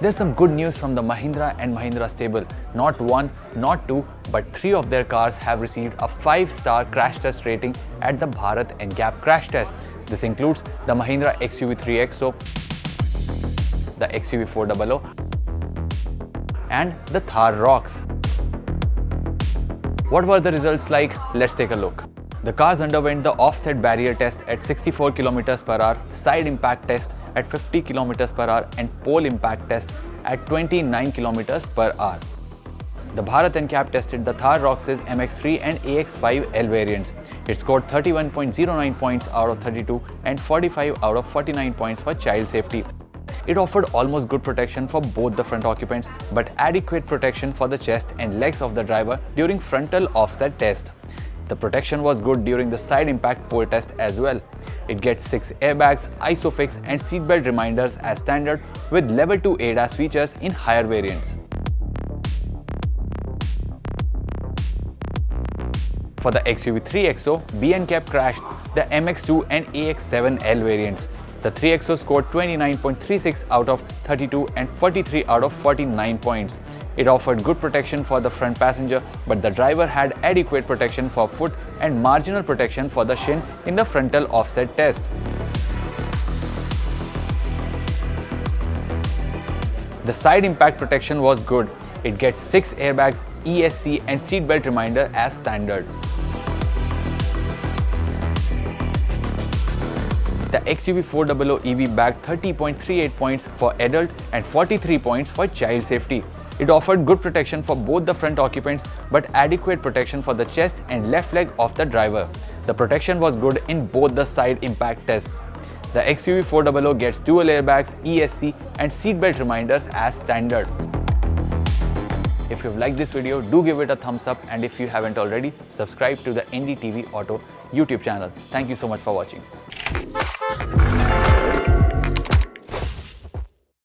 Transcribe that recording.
There's some good news from the Mahindra and Mahindra stable. Not one, not two, but three of their cars have received a 5-star crash test rating at the Bharat NCAP crash test. This includes the Mahindra XUV 3XO, the XUV400 and the Thar Roxx. What were the results like? Let's take a look. The cars underwent the offset barrier test at 64 km per hour, side impact test at 50 km per hour and pole impact test at 29 km per hour. The Bharat NCAP tested the Thar Roxx's MX3 and AX5L variants. It scored 31.09 points out of 32 and 45 out of 49 points for child safety. It offered almost good protection for both the front occupants, but adequate protection for the chest and legs of the driver during frontal offset test. The protection was good during the side impact pole test as well. It gets 6 airbags, ISOFIX and seatbelt reminders as standard with level 2 ADAS features in higher variants. For the XUV 3XO, BNCAP crashed the MX2 and AX7L variants. The 3XO scored 29.36 out of 32 and 43 out of 49 points. It offered good protection for the front passenger, but the driver had adequate protection for foot and marginal protection for the shin in the frontal offset test. The side impact protection was good. It gets 6 airbags, ESC and seatbelt reminder as standard. The XUV400 EV bagged 30.38 points for adult and 43 points for child safety. It offered good protection for both the front occupants but adequate protection for the chest and left leg of the driver. The protection was good in both the side impact tests. The XUV400 gets dual airbags, ESC and seatbelt reminders as standard. If you've liked this video, do give it a thumbs up, and if you haven't already, subscribe to the NDTV Auto YouTube channel. Thank you so much for watching.